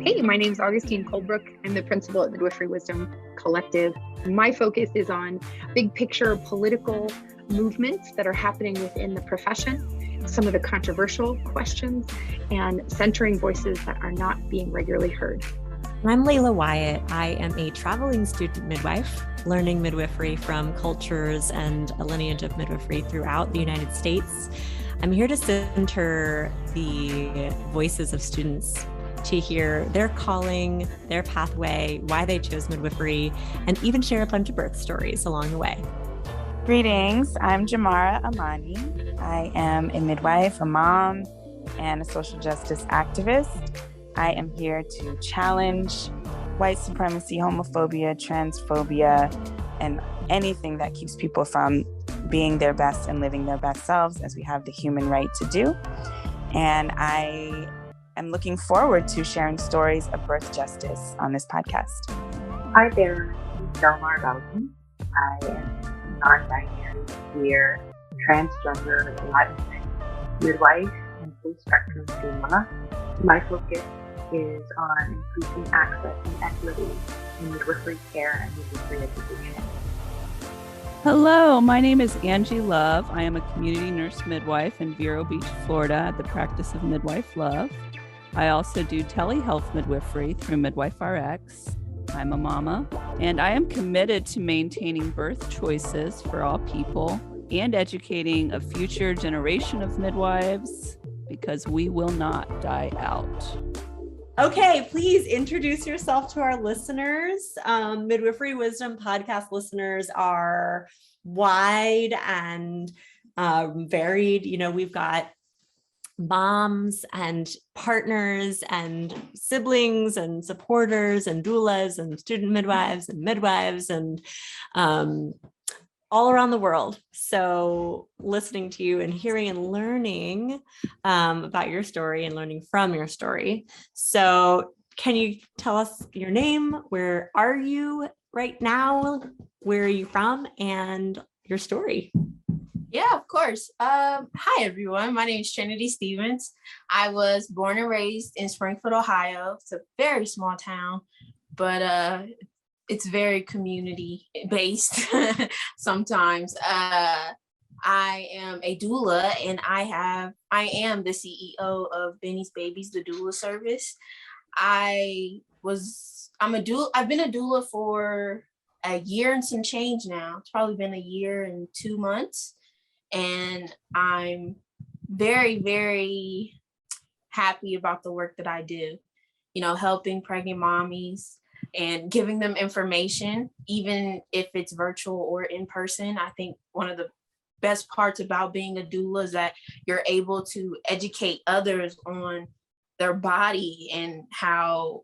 Hey, my name is Augustine Colebrook. I'm the principal at Midwifery Wisdom Collective. My focus is on big picture political movements that are happening within the profession, some of the controversial questions, and centering voices that are not being regularly heard. I'm Leila Wyatt. I am a traveling student midwife, learning midwifery from cultures and a lineage of midwifery throughout the United States. I'm here to center the voices of students to hear their calling, their pathway, why they chose midwifery, and even share a bunch of birth stories along the way. Greetings, I'm Jamara Amani. I am a midwife, a mom, and a social justice activist. I am here to challenge white supremacy, homophobia, transphobia, and anything that keeps people from being their best and living their best selves, as we have the human right to do. And I am looking forward to sharing stories of birth justice on this podcast. Hi there, I'm Delmar Bowden. I am non-binary, queer, transgender, Latinx, midwife, and full-spectrum doula. My focus is on increasing access and equity in midwifery care and midwifery education. Hello, my name is Angie Love. I am a community nurse midwife in Vero Beach, Florida at the practice of Midwife Love. I also do telehealth midwifery through Midwife RX. I'm a mama, and I am committed to maintaining birth choices for all people and educating a future generation of midwives because we will not die out. Okay, please introduce yourself to our listeners. Midwifery Wisdom podcast listeners are wide and varied. You know, we've got moms and partners and siblings and supporters and doulas and student midwives and all around the world. So listening to you and hearing and learning about your story and learning from your story. So can you tell us your name? Where are you right now? Where are you from? And your story? Yeah, of course. Hi, everyone. My name is Trinity Stephens. I was born and raised in Springfield, Ohio. It's a very small town, but it's very community-based sometimes. I am a doula, and I am the CEO of Benny's Babies, the doula service. I'm a doula. I've been a doula for a year and some change now. It's probably been a year and 2 months. And I'm very, very happy about the work that I do, you know, helping pregnant mommies and giving them information, even if it's virtual or in person. I think one of the best parts about being a doula is that you're able to educate others on their body and how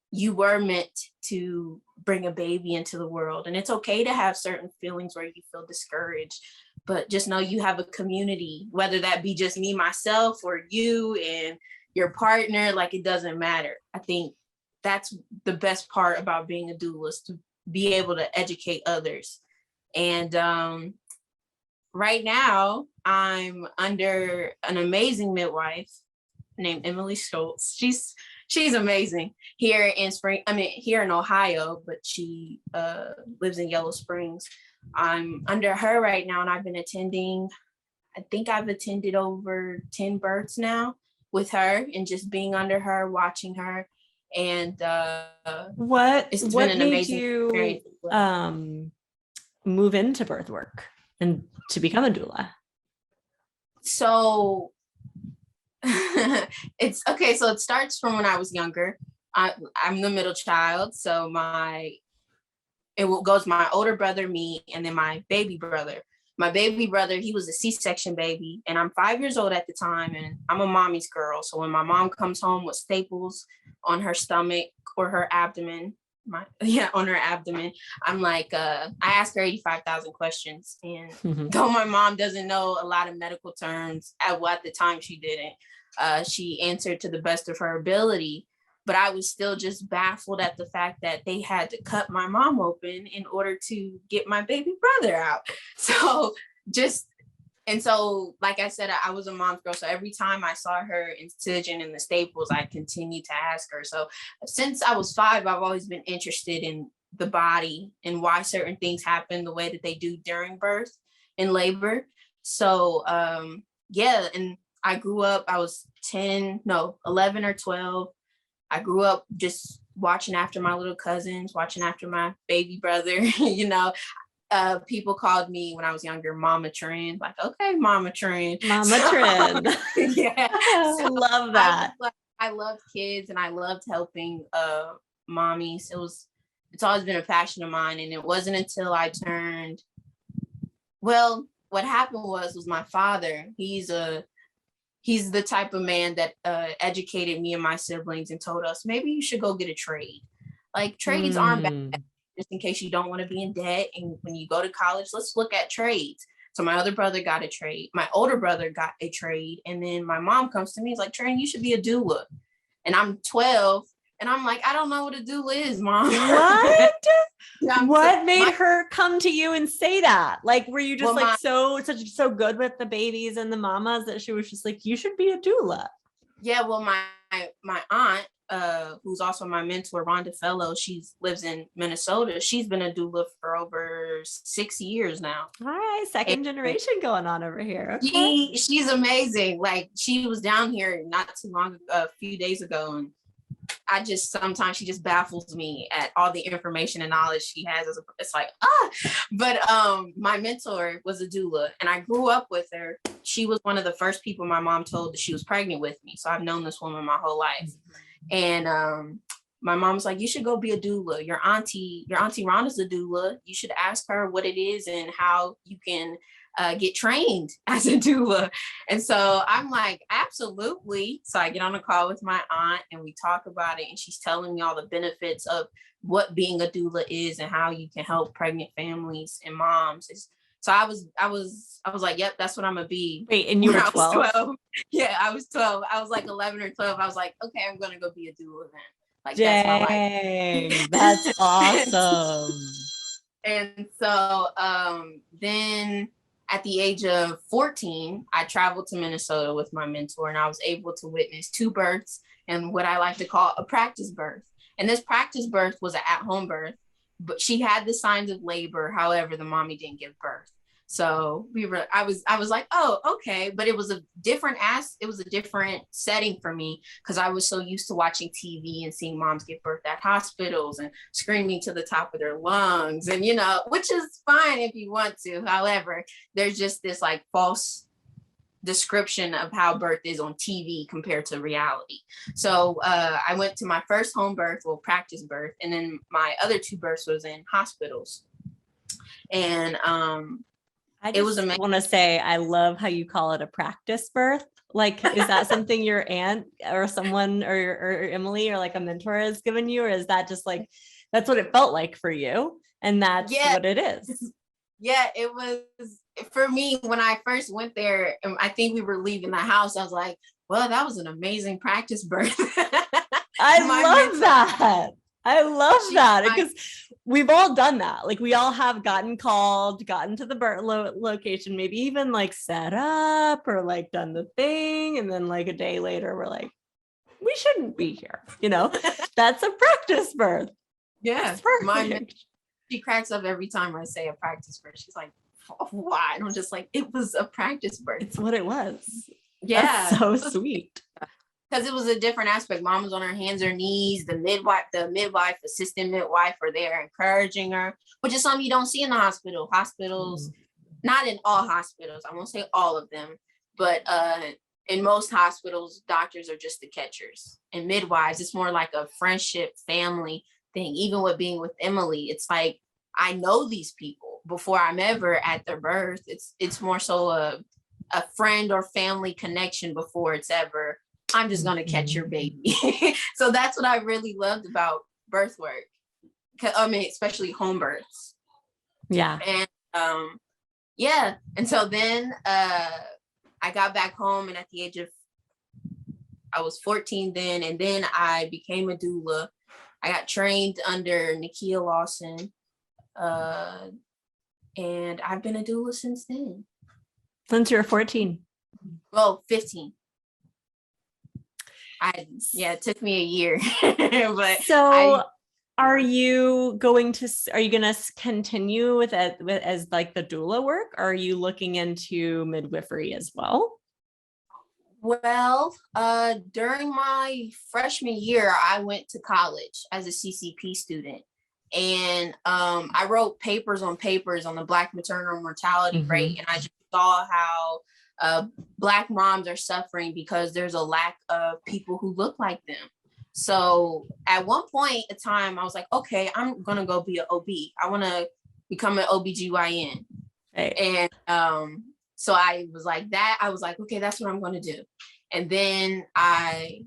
you were meant to bring a baby into the world. And it's okay to have certain feelings where you feel discouraged, but just know you have a community, whether that be just me, myself, or you and your partner. Like, it doesn't matter. I think that's the best part about being a doula, is to be able to educate others. And right now I'm under an amazing midwife named Emily Schultz. She's amazing here in Ohio, but she lives in Yellow Springs. I'm under her right now, and I've attended over 10 births now with her, and just being under her, watching her. And what been an made amazing you experience. Move into birth work and to become a doula? So it's okay. So it starts from when I was younger. I'm the middle child. So it goes my older brother, me, and then my baby brother. My baby brother, he was a C-section baby, and I'm 5 years old at the time, and I'm a mommy's girl. So when my mom comes home with staples on her stomach or her abdomen, on her abdomen, I'm like, I ask her 85,000 questions. And though my mom doesn't know a lot of medical terms, at the time she didn't, she answered to the best of her ability. But I was still just baffled at the fact that they had to cut my mom open in order to get my baby brother out. So just And so, like I said, I was a mom's girl. So every time I saw her incision in the staples, I continued to ask her. So since I was 5, I've always been interested in the body and why certain things happen the way that they do during birth and labor. So, yeah. And I grew up, I was 11 or 12. I grew up just watching after my little cousins, watching after my baby brother, you know. People called me when I was younger, Mama Trend, like, okay, Mama Trend. Mama Trend. Yeah. So love that. I loved kids and I loved helping mommies. It's always been a passion of mine. And it wasn't until I turned, well, what happened was my father, he's the type of man that educated me and my siblings and told us, maybe you should go get a trade. Like, trades aren't bad, just in case you don't want to be in debt. And when you go to college, let's look at trades. So my other brother got a trade. My older brother got a trade. And then my mom comes to me, is like, Trin, you should be a doula. And I'm 12. And I'm like, I don't know what a doula is, Mom. What? What made her come to you and say that? Like, were you just so good with the babies and the mamas that she was just like, you should be a doula? Yeah, well, my aunt, who's also my mentor, Rhonda Fellow, she lives in Minnesota. She's been a doula for over 6 years now. Hi, second generation going on over here. Okay. She's amazing. Like, she was down here not too long, a few days ago, and sometimes she just baffles me at all the information and knowledge she has. It's like, but my mentor was a doula and I grew up with her. She was one of the first people my mom told that she was pregnant with me. So I've known this woman my whole life. And my mom was like, you should go be a doula. Your auntie Rhonda's a doula. You should ask her what it is and how you can get trained as a doula. And so I'm like, absolutely. So I get on a call with my aunt and we talk about it. And she's telling me all the benefits of what being a doula is and how you can help pregnant families and moms. So I was like, yep, that's what I'm gonna be. Wait, and you were 12? Yeah, I was 12. I was like 11 or 12. I was like, okay, I'm gonna go be a doula then. Like, dang, that's awesome. And so then at the age of 14, I traveled to Minnesota with my mentor and I was able to witness 2 births and what I like to call a practice birth. And this practice birth was an at-home birth, but she had the signs of labor. However, the mommy didn't give birth. So I was like, oh, okay. But it was a different setting for me because I was so used to watching TV and seeing moms give birth at hospitals and screaming to the top of their lungs and, you know, which is fine if you want to. However, there's just this like false description of how birth is on TV compared to reality. So I went to my first home birth, practice birth, and then my other 2 births was in hospitals. And I just want to say, I love how you call it a practice birth. Like, is that something your aunt or someone or Emily or like a mentor has given you? Or is that just like, that's what it felt like for you? And that's what it is. Yeah, it was for me when I first went there. And I think we were leaving the house. I was like, well, that was an amazing practice birth. I love that. I love that because we've all done that. Like, we all have gotten to the birth location, maybe even like set up or like done the thing. And then like a day later, we're like, we shouldn't be here. You know, that's a practice birth. Yeah. She cracks up every time I say a practice birth. She's like, why? And I'm just like, it was a practice birth. It's what it was. Yeah. That's so sweet. Because it was a different aspect. Mom was on her hands or knees. The midwife, assistant midwife are there encouraging her, which is something you don't see in the hospital. Hospitals, not in all hospitals, I won't say all of them, but in most hospitals, doctors are just the catchers. And midwives, it's more like a friendship, family thing. Even with being with Emily, it's like, I know these people before I'm ever at their birth. It's more so a friend or family connection before it's ever, I'm just going to catch your baby. So that's what I really loved about birth work. I mean, especially home births. Yeah. And yeah. And so then I got back home, and at the age of, I was 14 then, and then I became a doula. I got trained under Nakia Lawson. And I've been a doula since then. Since you were 14. Well, 15. It took me a year. But so are you going to continue with as like the doula work? Or are you looking into midwifery as well? Well, during my freshman year, I went to college as a CCP student. And I wrote papers on the Black maternal mortality rate. And I just saw how Black moms are suffering because there's a lack of people who look like them. So at one point in time, I was like, okay, I'm going to go be an OB. I want to become an OBGYN. Right. And so I was like, okay, that's what I'm going to do. And then I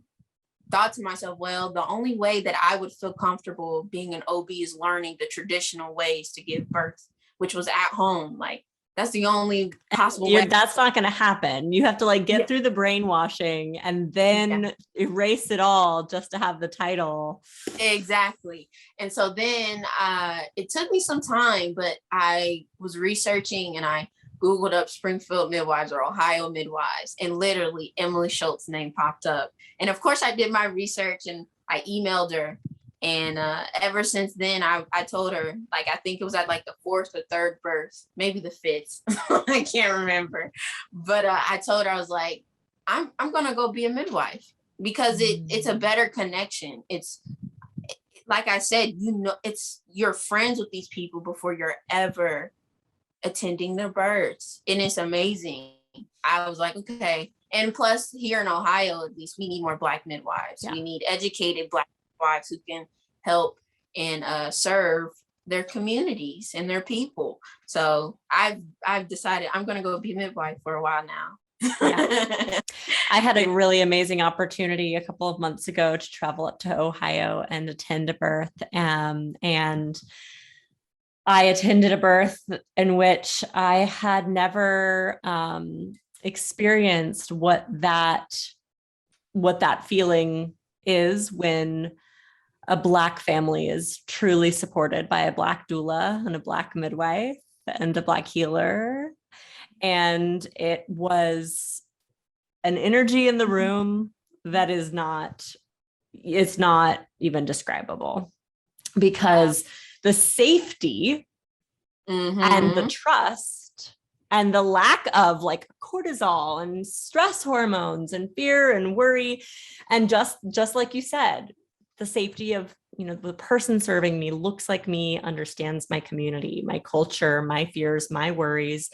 thought to myself, well, the only way that I would feel comfortable being an OB is learning the traditional ways to give birth, which was at home. Like, that's the only possible way. That's not going to happen. You have to like get through the brainwashing and then erase it all just to have the title. Exactly. And so then it took me some time, but I was researching and I Googled up Springfield midwives or Ohio midwives, and literally Emily Schultz's name popped up. And of course I did my research and I emailed her. And ever since then, I told her, like, I think it was at like the 4th or 3rd birth, maybe the 5th. I can't remember. But I told her, I was like, I'm going to go be a midwife because it's a better connection. It's like I said, you're friends with these people before you're ever attending their births. And it's amazing. I was like, okay. And plus here in Ohio, at least we need more Black midwives. Yeah. We need educated Black midwives who can help and serve their communities and their people. So I've decided I'm going to go be a midwife for a while now. Yeah. I had a really amazing opportunity a couple of months ago to travel up to Ohio and attend a birth. And I attended a birth in which I had never experienced what that feeling is when a Black family is truly supported by a Black doula and a Black midwife and a Black healer. And it was an energy in the room that is not even describable, because the safety and the trust and the lack of like cortisol and stress hormones and fear and worry, and just like you said, the safety of, the person serving me looks like me, understands my community, my culture, my fears, my worries.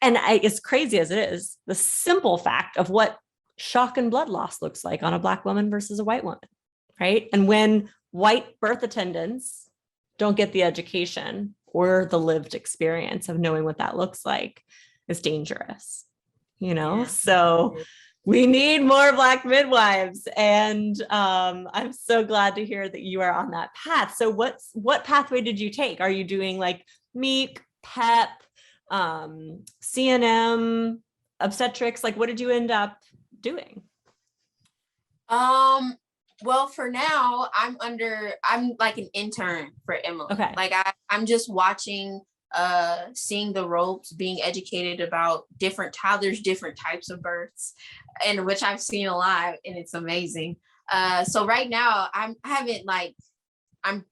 And as crazy as it is, the simple fact of what shock and blood loss looks like on a Black woman versus a white woman, right? And when white birth attendants don't get the education or the lived experience of knowing what that looks like, is dangerous, So we need more Black midwives. And I'm so glad to hear that you are on that path. So what pathway did you take? Are you doing like MEEC, PEP, CNM, obstetrics? Like, what did you end up doing? Well, for now, I'm like an intern for Emily. Okay. Like I'm just watching, seeing the ropes, being educated about how there's different types of births, and which I've seen a lot, and it's amazing. So right now I'm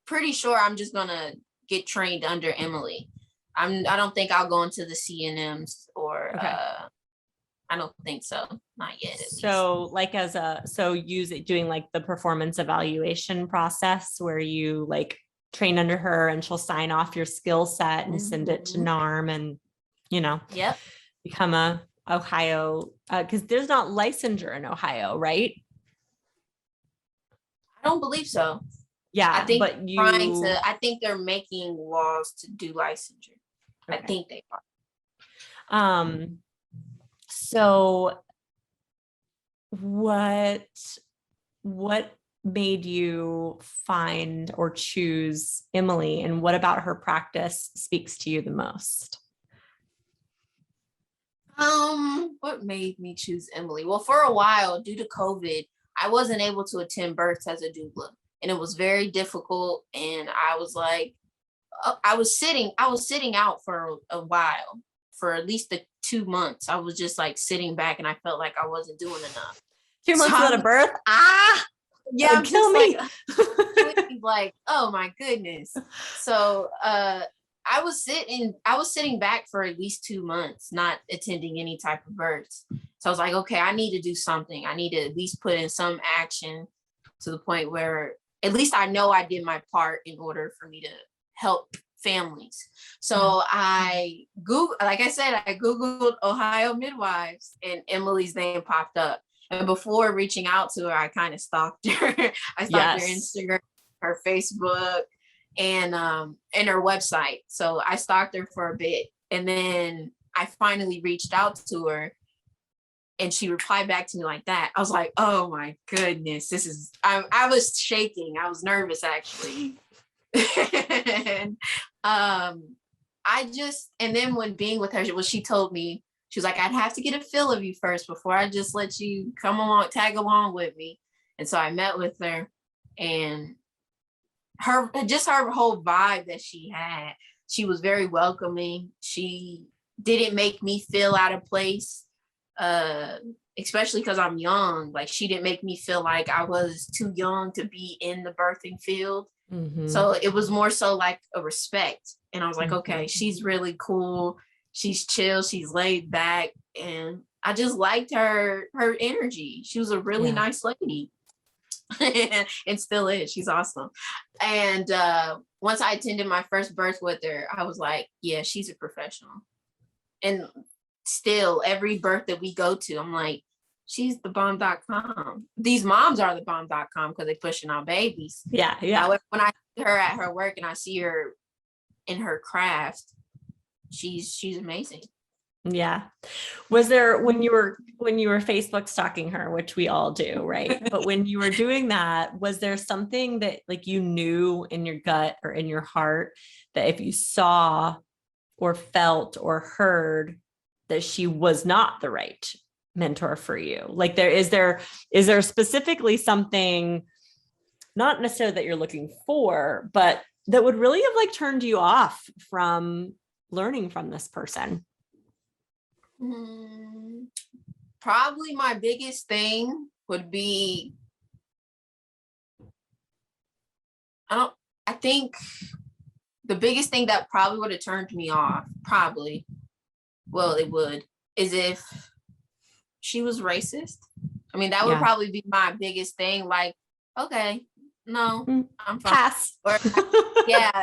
pretty sure I'm just gonna get trained under Emily. I don't think I'll go into the CNMs or okay. I don't think so. Not yet. So like doing like the performance evaluation process where you like train under her and she'll sign off your skill set and send it to NARM and, yep. become a Ohio, because there's not licensure in Ohio, right? I don't believe so. Yeah. I think I think they're making laws to do licensure. Okay. I think they are. So what made you find or choose Emily, and what about her practice speaks to you the most? What made me choose Emily? Well, for a while, due to COVID, I wasn't able to attend births as a doula, and it was very difficult. And I was like, I was sitting out for a while. for at least the 2 months, I was just like sitting back and I felt like I wasn't doing enough. 2 months without a birth? Yeah, I'm kill just me. like, oh my goodness. So I was sitting back for at least 2 months, not attending any type of births. So I was like, okay, I need to do something. I need to at least put in some action to the point where at least I know I did my part in order for me to help families. So I Googled Ohio midwives and Emily's name popped up. And before reaching out to her, I kind of stalked her. I stalked her Instagram, her Facebook, and her website. So I stalked her for a bit. And then I finally reached out to her and she replied back to me like that. I was like, oh my goodness, I was shaking. I was nervous actually. And and then when being with her, she told me, she was like, I'd have to get a feel of you first before I just let you come along, tag along with me. And so I met with her, and her whole vibe that she had, she was very welcoming. She didn't make me feel out of place, especially because I'm young. Like, she didn't make me feel like I was too young to be in the birthing field. Mm-hmm. So it was more so like a respect. And I was like, okay, she's really cool. She's chill. She's laid back. And I just liked her energy. She was a really nice lady. And still is. She's awesome. And once I attended my first birth with her, I was like, yeah, she's a professional. And still, every birth that we go to, I'm like, she's the bomb.com. These moms are the bomb.com because they're pushing out babies. Yeah. However, when I see her at her work and I see her in her craft, she's amazing. Yeah. Was there, when you were Facebook stalking her, which we all do, right? But when you were doing that, was there something that like you knew in your gut or in your heart that if you saw or felt or heard that she was not the right mentor for you? Like, is there specifically something, not necessarily that you're looking for, but that would really have like turned you off from learning from this person? Probably my biggest thing would be, I think the biggest thing that probably would have turned me off, is if she was racist. I mean, that would probably be my biggest thing. Like, okay, no, I'm fine. Pass. Or,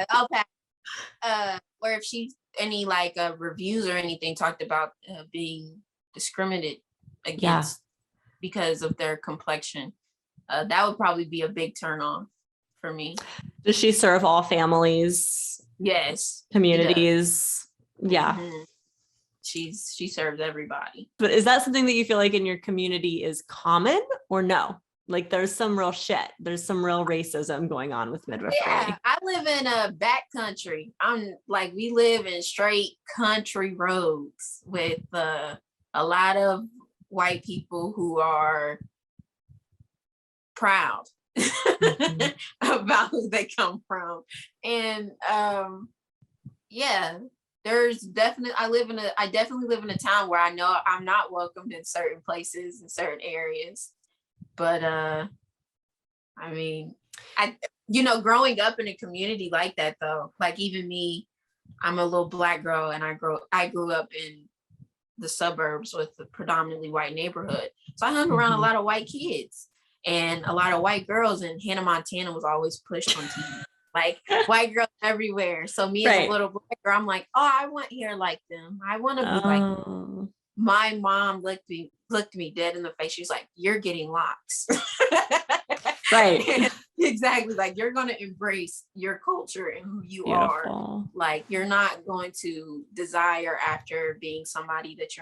I'll pass. Or if she any like reviews or anything talked about being discriminated against because of their complexion, that would probably be a big turn on for me. Does she serve all families? Yes. Communities? Yeah. Mm-hmm. She serves everybody. But is that something that you feel like in your community is common or no? Like there's some real shit. There's some real racism going on with midwifery. Yeah, I live in a back country. We live in straight country roads with a lot of white people who are proud about who they come from. And there's definitely, I definitely live in a town where I know I'm not welcomed in certain places, in certain areas. But growing up in a community like that though, like even me, I'm a little Black girl and I grew up in the suburbs with a predominantly white neighborhood. So I hung around a lot of white kids and a lot of white girls, and Hannah Montana was always pushed on TV. Like white girls everywhere. So me as a little Black girl, I'm like, oh, I want hair like them. I want to be like them. My mom looked me dead in the face. She's like, you're getting locks. Right. Exactly. Like, you're going to embrace your culture and who you are. Like, you're not going to desire after being somebody that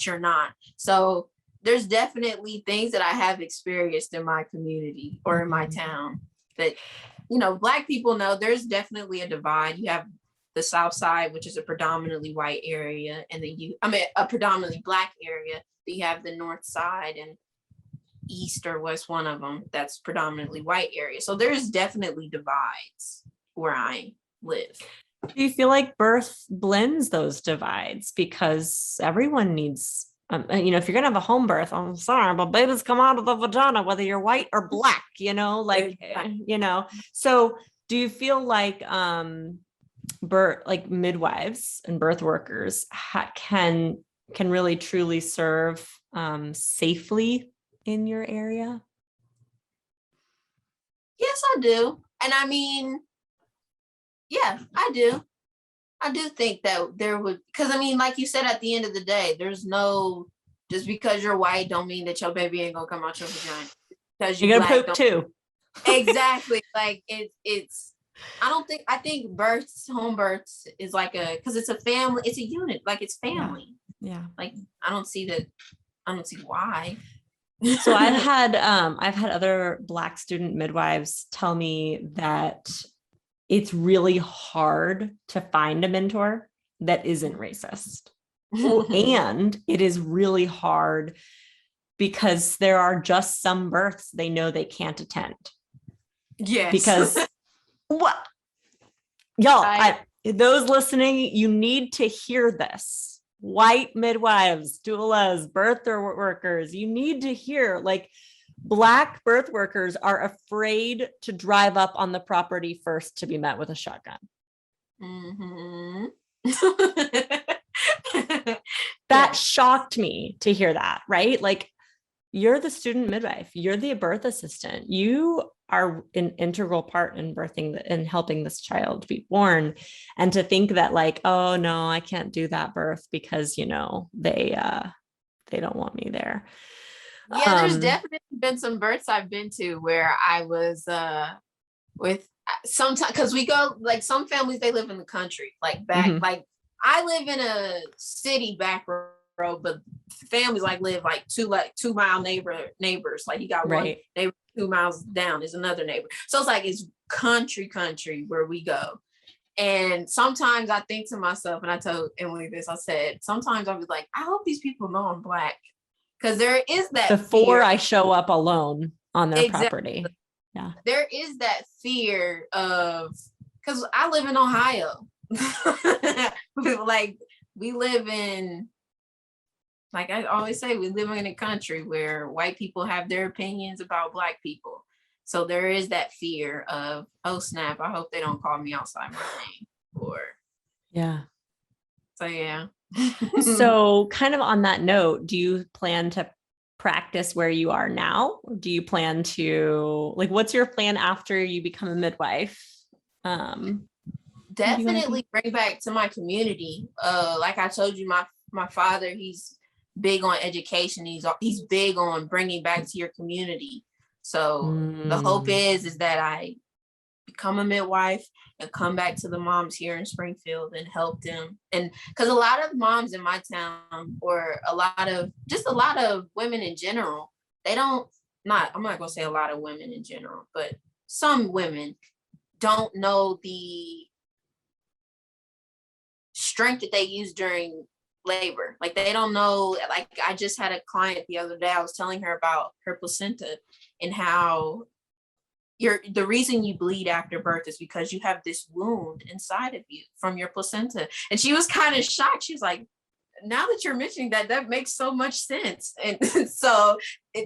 you're not. So there's definitely things that I have experienced in my community or in my town that, Black people know there's definitely a divide. You have the South Side, which is a predominantly white area, and then a predominantly Black area. Then you have the North Side and East or West, one of them that's predominantly white area. So there's definitely divides where I live. Do you feel like birth blends those divides? Because everyone needs, if you're going to have a home birth, I'm sorry, but babies come out of the vagina, whether you're white or black, so do you feel like, like midwives and birth workers can really truly serve, safely in your area? Yes, I do. And I mean, yeah, I do. I do think that there would, because I mean, like you said, at the end of the day, there's no, just because you're white don't mean that your baby ain't gonna come out your vagina. Because you're gonna poop too. Exactly. Like it's I think home births is like because it's a family, it's a unit, like it's family. Yeah. Like I don't see why. So I've had other Black student midwives tell me that it's really hard to find a mentor that isn't racist. And it is really hard because there are just some births they know they can't attend. Yes. Because what? Y'all, those listening, you need to hear this. White midwives, doulas, birth workers, you need to hear, like, Black birth workers are afraid to drive up on the property first to be met with a shotgun. Mm-hmm. That shocked me to hear that, right? Like, you're the student midwife, you're the birth assistant, you are an integral part in birthing and helping this child be born. And to think that, like, oh no, I can't do that birth because, they don't want me there. Yeah, there's definitely been some births I've been to where I was with sometimes, because we go, like, some families, they live in the country, like like I live in a city back road, but families live 2 mile neighbors. Like, you got one neighbor 2 miles down is another neighbor. So it's like, it's country where we go. And sometimes I think to myself, and I told Emily this, I said, sometimes I'll be like, I hope these people know I'm Black. Because there is that before fear. I show up alone on their property. Yeah. There is that fear of, because I live in Ohio. Like, we live in, like I always say, we live in a country where white people have their opinions about Black people. So there is that fear of, oh snap, I hope they don't call me outside my name. So yeah. So kind of on that note, do you plan to practice where you are now? Or do you plan to, like, what's your plan after you become a midwife? Definitely bring back to my community. Like I told you, my father, he's big on education. He's big on bringing back to your community. So the hope is that I become a midwife and come back to the moms here in Springfield and help them. And because a lot of moms in my town, or a lot of women in general, I'm not going to say a lot of women in general, but some women don't know the strength that they use during labor. Like, they don't know, like, I just had a client the other day, I was telling her about her placenta and how the reason you bleed after birth is because you have this wound inside of you from your placenta. And she was kind of shocked. She was like, now that you're mentioning that makes so much sense. And so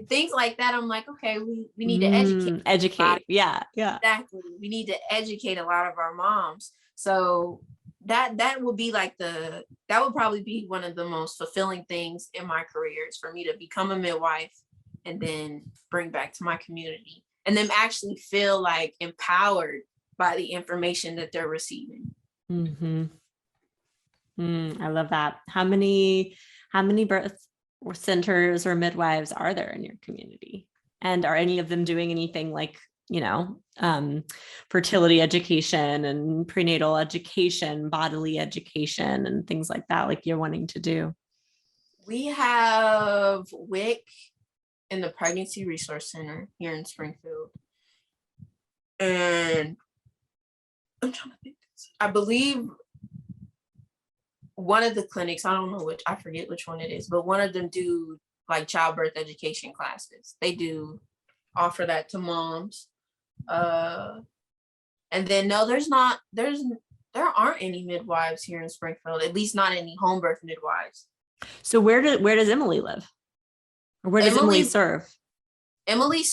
things like that, I'm like, okay, we need to educate. Yeah. Exactly. We need to educate a lot of our moms. So that will be like that would probably be one of the most fulfilling things in my career, is for me to become a midwife and then bring back to my community, and them actually feel like empowered by the information that they're receiving. I love that. How many birth centers or midwives are there in your community? And are any of them doing anything like, fertility education and prenatal education, bodily education, and things like that, like you're wanting to do? We have WIC in the Pregnancy Resource Center here in Springfield. And I'm trying to think. I believe one of the clinics, I don't know which, I forget which one it is, but one of them do like childbirth education classes. They do offer that to moms. And then no, there's there aren't any midwives here in Springfield, at least not any home birth midwives. So where does Emily live? Or where does Emily serve? Emily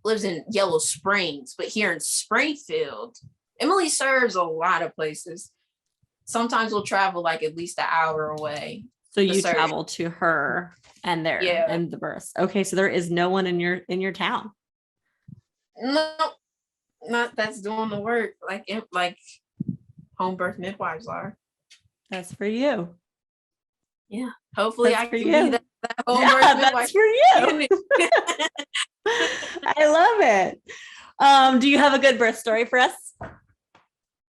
lives in Yellow Springs, but here in Springfield, Emily serves a lot of places. Sometimes we'll travel like at least an hour away. So you travel to her and and the births. Okay, so there is no one in your town. No, not that's doing the work like home birth midwives are. That's for you. Yeah. Hopefully I can be that home birth midwife. That's for you. I love it. Do you have a good birth story for us?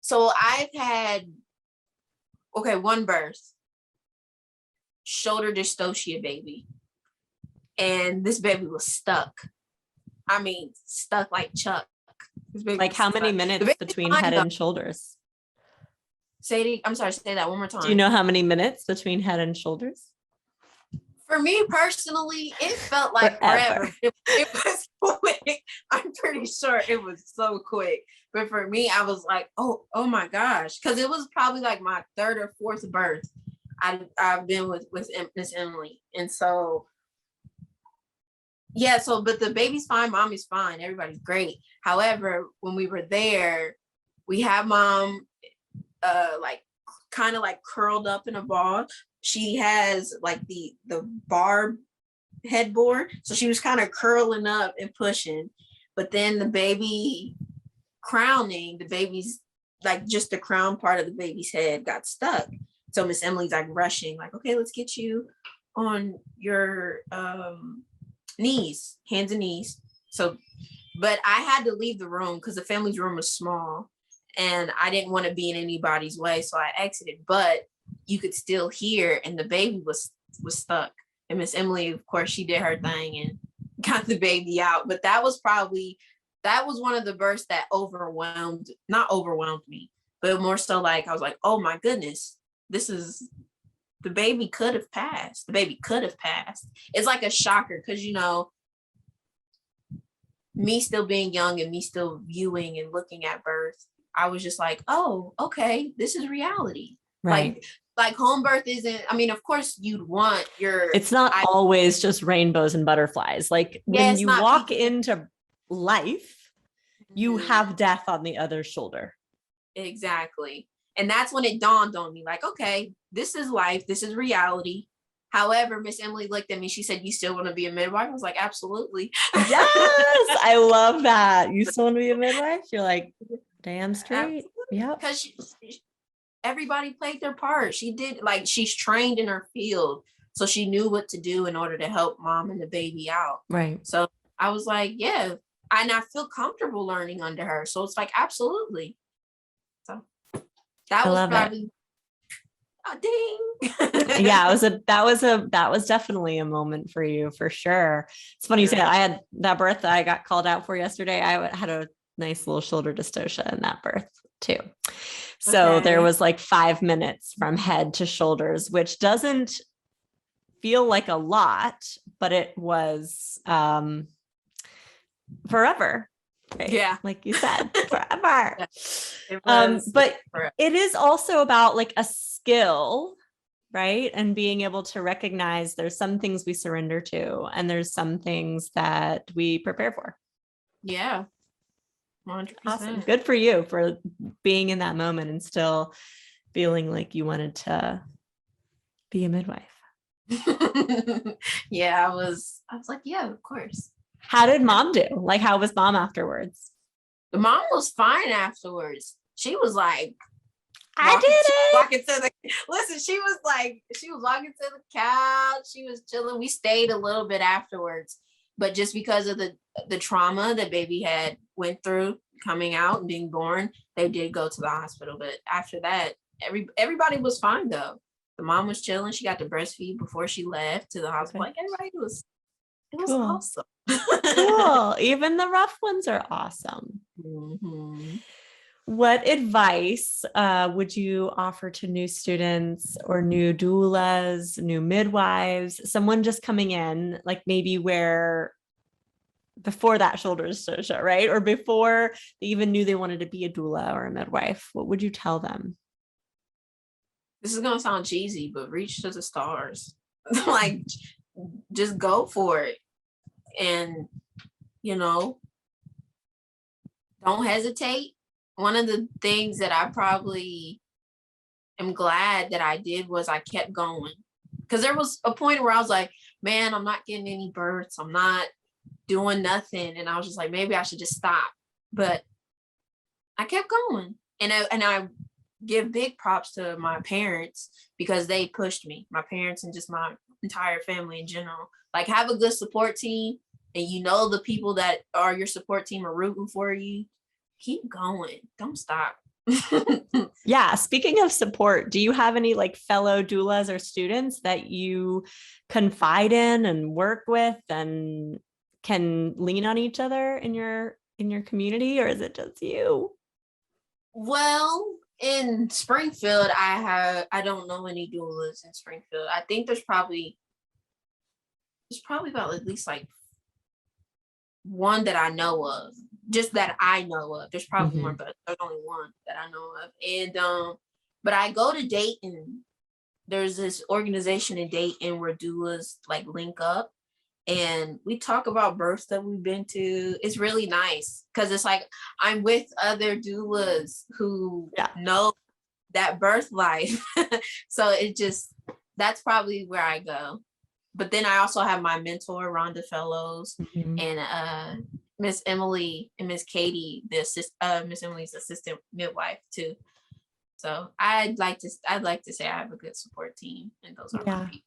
So I've had one birth. Shoulder dystocia baby. And this baby was stuck. I mean, stuck like Chuck. Like how many minutes between head and shoulders? I'm sorry, say that one more time. Do you know how many minutes between head and shoulders? For me personally, it felt like forever. It was quick. I'm pretty sure it was so quick. But for me, I was like, oh my gosh. Because it was probably like my third or fourth birth I've been with Miss Emily. And so, yeah, but the baby's fine, mommy's fine, everybody's great. However, when we were there, we had mom kind of curled up in a ball. She has like the barb headboard, so she was kind of curling up and pushing. But then the baby crowning, the baby's like just the crown part of the baby's head got stuck. So Miss Emily's like rushing, like, okay, let's get you on your knees, hands and knees. So, but I had to leave the room because the family's room was small and I didn't want to be in anybody's way. So I exited, but you could still hear, and the baby was stuck. And Miss Emily, of course, she did her thing and got the baby out. But that was one of the births that not overwhelmed me, but more so like, I was like, oh my goodness. The baby could have passed. The baby could have passed. It's like a shocker because, me still being young and me still viewing and looking at birth, I was just like, oh, okay, this is reality. Right. Like home birth isn't, I mean, of course you'd want it's not always just rainbows and butterflies. Like when you walk into life, you have death on the other shoulder. Exactly. And that's when it dawned on me, like, okay, this is life. This is reality. However, Miss Emily looked at me. She said, you still want to be a midwife? I was like, absolutely. Yes. I love that. You still want to be a midwife? You're like, damn straight. Yeah. Because everybody played their part. She did, she's trained in her field. So she knew what to do in order to help mom and the baby out. Right. So I was like, yeah. And I feel comfortable learning under her. So it's like, absolutely. So that was probably a ding. Yeah, that was definitely a moment for you for sure. It's funny you say that. I had that birth that I got called out for yesterday. I had a nice little shoulder dystocia in that birth too. So there was like 5 minutes from head to shoulders, which doesn't feel like a lot, but it was forever. Right? Yeah. Like you said, forever. But it is also about like a skill, right? And being able to recognize there's some things we surrender to and there's some things that we prepare for. Yeah. 100%. Awesome. Good for you for being in that moment and still feeling like you wanted to be a midwife. Yeah, I was like, yeah, of course. How did mom do? Like, how was mom afterwards? The mom was fine afterwards. She was like, I did it. She was walking to the couch. She was chilling. We stayed a little bit afterwards, but just because of the trauma that baby had went through coming out and being born, they did go to the hospital. But after that, everybody was fine though. The mom was chilling. She got to breastfeed before she left to the hospital. Like everybody was. It was awesome. Cool. Even the rough ones are awesome. Mm-hmm. What advice would you offer to new students or new doulas, new midwives, someone just coming in, like maybe where before that shoulder dystocia, right? Or before they even knew they wanted to be a doula or a midwife, what would you tell them? This is gonna sound cheesy, but reach to the stars. Like, just go for it. And, you know, don't hesitate. One of the things that I probably am glad that I did was I kept going. Because there was a point where I was like, man, I'm not getting any births. I'm not doing nothing. And I was just like, maybe I should just stop. But I kept going. And I give big props to my parents because they pushed me, my parents and just my entire family in general. Like, have a good support team, and you know the people that are your support team are rooting for you. Keep going. Don't stop. Yeah. Speaking of support, do you have any like fellow doulas or students that you confide in and work with and can lean on each other in your community, or is it just you? Well, in Springfield, I don't know any doulas in Springfield. I think there's probably about at least like one that I know of, just that I know of. There's probably more, but there's only one that I know of. And but I go to Dayton. There's this organization in Dayton where doulas like link up, and we talk about births that we've been to. It's really nice because it's like I'm with other doulas who know that birth life. So that's probably where I go. But then I also have my mentor, Rhonda Fellows, and Miss Emily and Miss Katie, Miss Emily's assistant midwife too. So I'd like to say I have a good support team, and those are my people.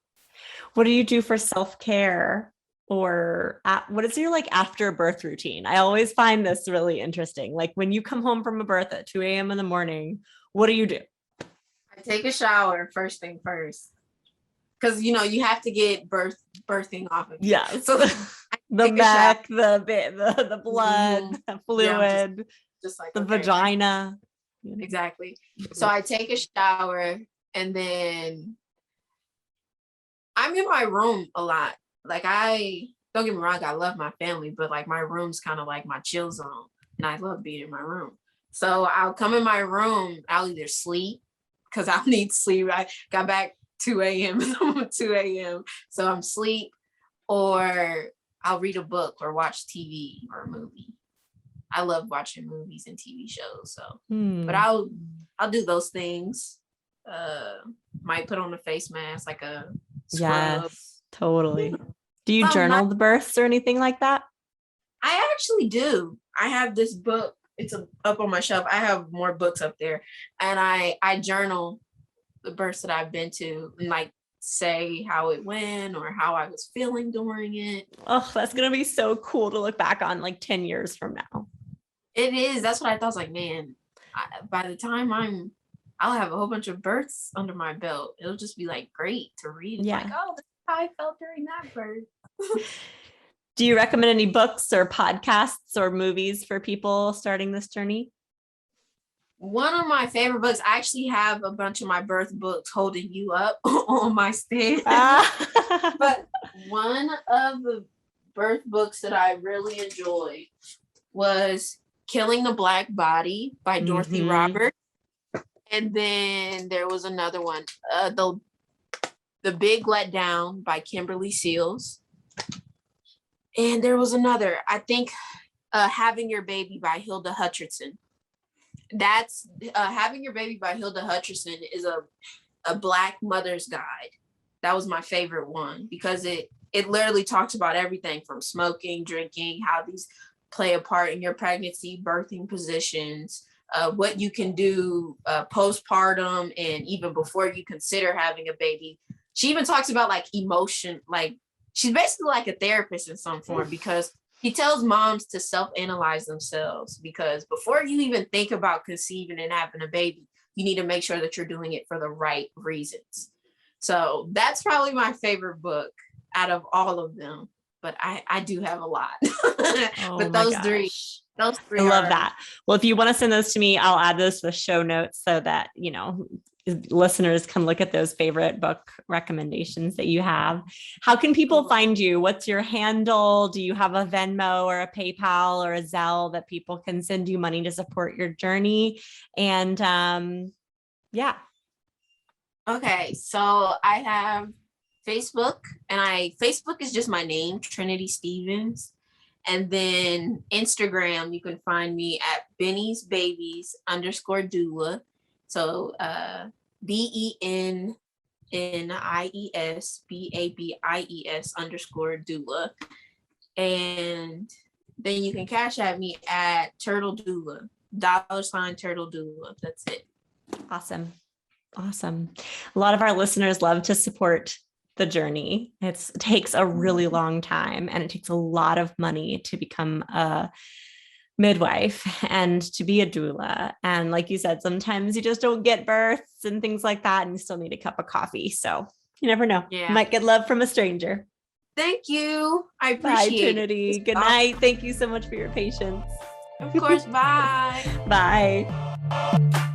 What do you do for self-care, or what is your like after birth routine? I always find this really interesting. Like when you come home from a birth at 2 a.m. in the morning, what do you do? I take a shower first thing first. Because, you know, you have to get birthing off of you. Yeah. So the back, the blood, the fluid, just like the vagina. Exactly. So I take a shower, and then I'm in my room a lot. Like, don't get me wrong, I love my family, but like my room's kind of like my chill zone, and I love being in my room. So I'll come in my room, I'll either sleep because I need sleep. I got back 2 a.m. 2 a.m. So I'm asleep, or I'll read a book or watch TV or a movie. I love watching movies and TV shows. So, but I'll do those things. Might put on a face mask, like a scrub. Yes, totally. Do you journal the births or anything like that? I actually do. I have this book. It's up on my shelf. I have more books up there, and I journal the births that I've been to, and like say how it went or how I was feeling during it. Oh, that's gonna be so cool to look back on like 10 years from now. It is. That's what I thought. I was like, man, by the time I'll have a whole bunch of births under my belt. It'll just be like great to read. Yeah. Like, oh, this is how I felt during that birth. Do you recommend any books or podcasts or movies for people starting this journey? One of my favorite books, I actually have a bunch of my birth books holding you up on my stand. But one of the birth books that I really enjoyed was Killing the Black Body by Dorothy Roberts. And then there was another one, The Big Letdown by Kimberly Seals. And there was another, I think, Having Your Baby by Hilda Hutcherson. That's Having Your Baby by Hilda Hutcherson is a Black mother's guide. That was my favorite one because it literally talks about everything from smoking, drinking, how these play a part in your pregnancy, birthing positions, what you can do postpartum, and even before you consider having a baby. She even talks about like emotion, like she's basically like a therapist in some form because he tells moms to self-analyze themselves, because before you even think about conceiving and having a baby, you need to make sure that you're doing it for the right reasons. So that's probably my favorite book out of all of them. but I do have a lot. Oh but my those gosh. those three I love are- that. Well, if you want to send those to me, I'll add those to the show notes so that, you know, listeners can look at those favorite book recommendations that you have. How can people find you? What's your handle? Do you have a Venmo or a PayPal or a Zelle that people can send you money to support your journey? And yeah. Okay, so I have Facebook, and Facebook is just my name, Trinity Stephens. And then Instagram, you can find me at Benny's Babies _doula. So BENNIES BABIES _doula. And then you can cash at me at Turtle Doula, $ Turtle Doula. That's it. Awesome. Awesome. A lot of our listeners love to support the journey. It takes a really long time, and it takes a lot of money to become a midwife and to be a doula. And like you said, sometimes you just don't get births and things like that, and you still need a cup of coffee. So you never know. Yeah. You might get love from a stranger. Thank you. I Bye, appreciate Trinity. it. Good night. Thank you so much for your patience. Of course. Bye. Bye.